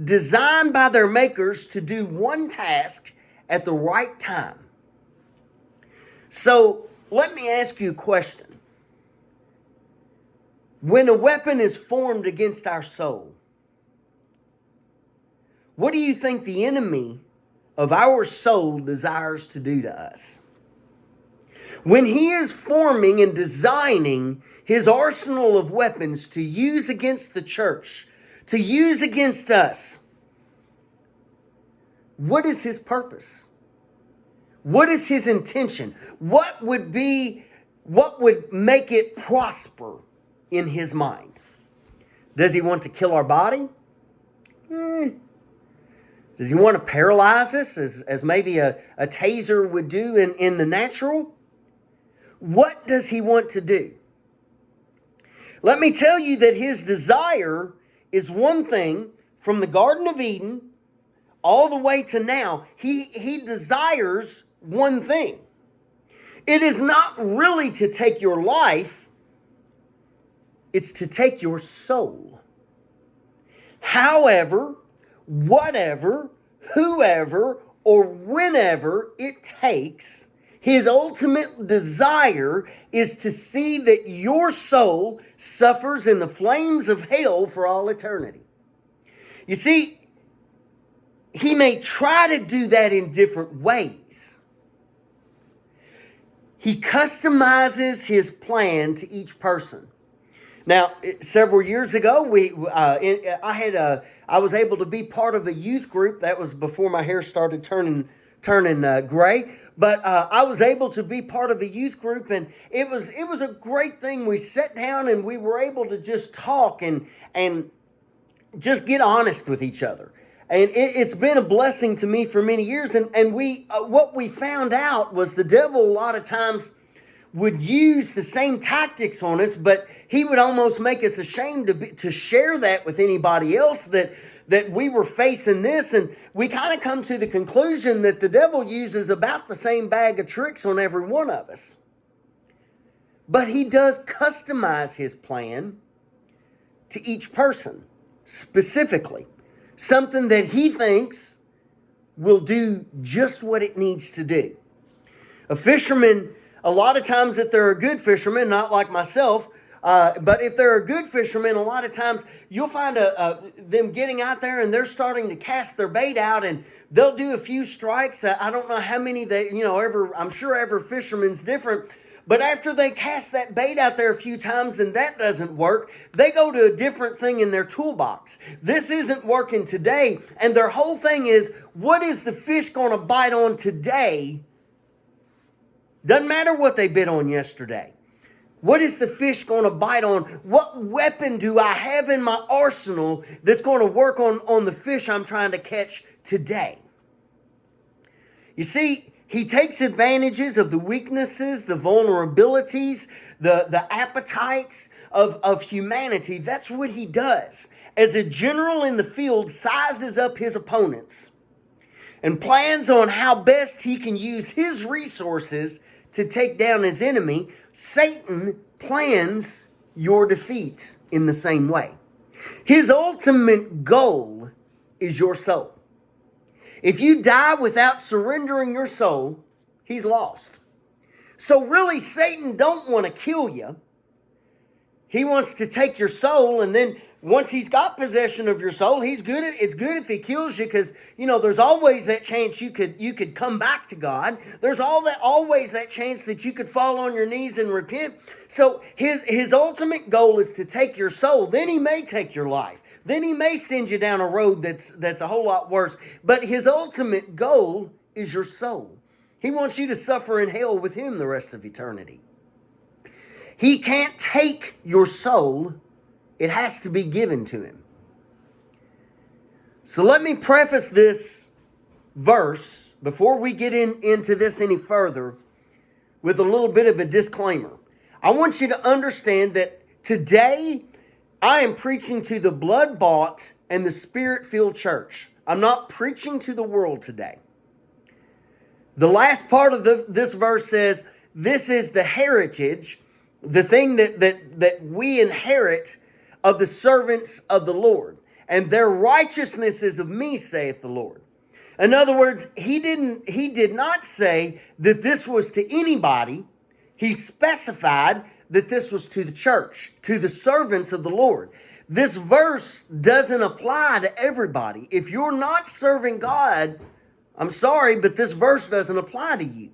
designed by their makers to do one task at the right time. So let me ask you a question. When a weapon is formed against our soul, what do you think the enemy of our soul desires to do to us? When he is forming and designing his arsenal of weapons to use against the church, to use against us, what is his purpose? What is his intention? What would make it prosper in his mind? Does he want to kill our body? Does he want to paralyze us as maybe a taser would do in the natural? What does he want to do? Let me tell you that his desire is one thing from the Garden of Eden all the way to now. He desires one thing. It is not really to take your life. It's to take your soul. However, whatever, whoever, or whenever it takes, his ultimate desire is to see that your soul suffers in the flames of hell for all eternity. You see, he may try to do that in different ways. He customizes his plan to each person. Now, several years ago, I was able to be part of a youth group. That was before my hair started turning gray. But I was able to be part of a youth group, and it was a great thing. We sat down and we were able to just talk and just get honest with each other. And it's been a blessing to me for many years. And we what we found out was the devil a lot of times would use the same tactics on us, but he would almost make us ashamed to share that with anybody else, that we were facing this. And we kind of come to the conclusion that the devil uses about the same bag of tricks on every one of us. But he does customize his plan to each person specifically. Something that he thinks will do just what it needs to do. A fisherman, a lot of times if they're a good fisherman, not like myself, but if they're a good fisherman, a lot of times you'll find them getting out there and they're starting to cast their bait out, and they'll do a few strikes. I don't know how many I'm sure every fisherman's different. But after they cast that bait out there a few times and that doesn't work, they go to a different thing in their toolbox. This isn't working today. And their whole thing is, what is the fish going to bite on today? Doesn't matter what they bit on yesterday. What is the fish going to bite on? What weapon do I have in my arsenal that's going to work on the fish I'm trying to catch today? You see, he takes advantages of the weaknesses, the vulnerabilities, the appetites of humanity. That's what he does. As a general in the field sizes up his opponents and plans on how best he can use his resources to take down his enemy, Satan plans your defeat in the same way. His ultimate goal is your soul. If you die without surrendering your soul, he's lost. So really, Satan don't want to kill you. He wants to take your soul, and then once he's got possession of your soul, it's good if he kills you, because there's always that chance you could come back to God. There's always that chance that you could fall on your knees and repent. So his ultimate goal is to take your soul. Then he may take your life. Then he may send you down a road that's a whole lot worse. But his ultimate goal is your soul. He wants you to suffer in hell with him the rest of eternity. He can't take your soul. It has to be given to him. So let me preface this verse before we get into this any further with a little bit of a disclaimer. I want you to understand that today I am preaching to the blood-bought and the spirit-filled church. I'm not preaching to the world today. The last part of this verse says, this is the heritage, the thing that we inherit of the servants of the Lord. and their righteousness is of me, saith the Lord. In other words, he did not say that this was to anybody. He specified that this was to the church, to the servants of the Lord. This verse doesn't apply to everybody. If you're not serving God, I'm sorry, but this verse doesn't apply to you.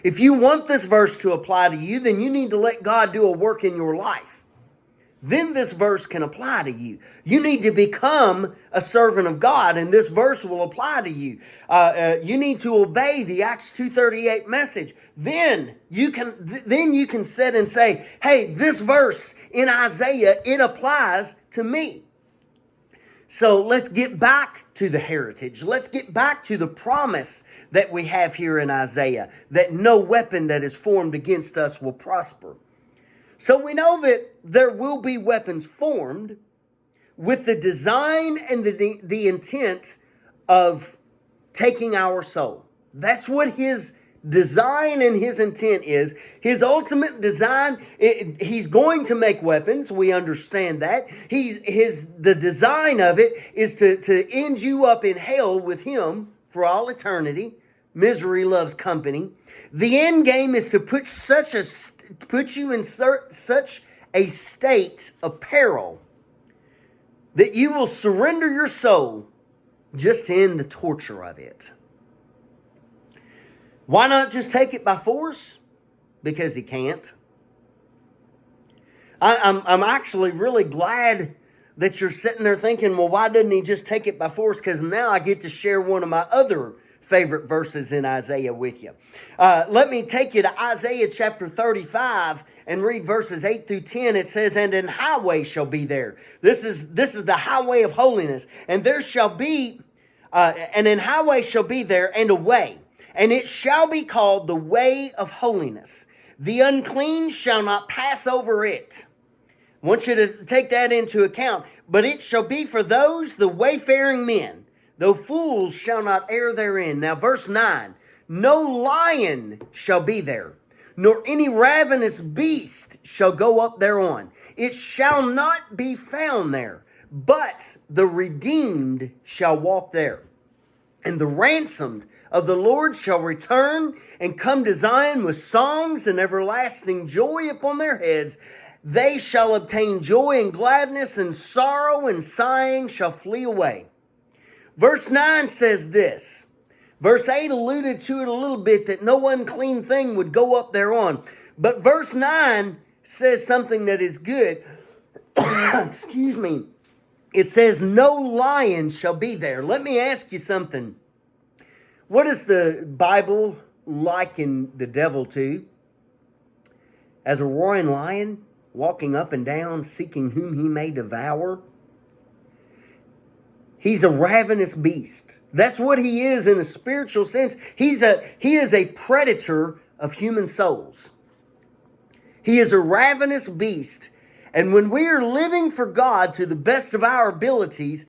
If you want this verse to apply to you, then you need to let God do a work in your life. Then this verse can apply to you. You need to become a servant of God, and this verse will apply to you. You need to obey the Acts 2:38 message. Then you can sit and say, hey, this verse in Isaiah, it applies to me. So let's get back to the heritage. Let's get back to the promise that we have here in Isaiah, that no weapon that is formed against us will prosper. So we know that there will be weapons formed with the design and the intent of taking our soul. That's what his design and his intent is. His ultimate design, he's going to make weapons. We understand that. The design of it is to end you up in hell with him for all eternity. Misery loves company. The end game is to put you in such a state of peril that you will surrender your soul just to end the torture of it. Why not just take it by force? Because he can't. I'm actually really glad that you're sitting there thinking, well, why didn't he just take it by force? Because now I get to share one of my other favorite verses in Isaiah with you. Let me take you to Isaiah chapter 35 and read verses 8 through 10. It says, and an highway shall be there. This is the highway of holiness. And there shall be, and an highway shall be there, and a way. And it shall be called the way of holiness. The unclean shall not pass over it. I want you to take that into account. But it shall be for those, the wayfaring men, though fools shall not err therein. Now verse 9, no lion shall be there, nor any ravenous beast shall go up thereon. It shall not be found there, but the redeemed shall walk there. And the ransomed of the Lord shall return and come to Zion with songs and everlasting joy upon their heads. They shall obtain joy and gladness, and sorrow and sighing shall flee away. Verse 9 says this. Verse 8 alluded to it a little bit, that no unclean thing would go up thereon. But verse 9 says something that is good. Excuse me. It says, no lion shall be there. Let me ask you something. What does the Bible liken the devil to? As a roaring lion, walking up and down, seeking whom he may devour? He's a ravenous beast. That's what he is in a spiritual sense. He is a predator of human souls. He is a ravenous beast. And when we are living for God to the best of our abilities,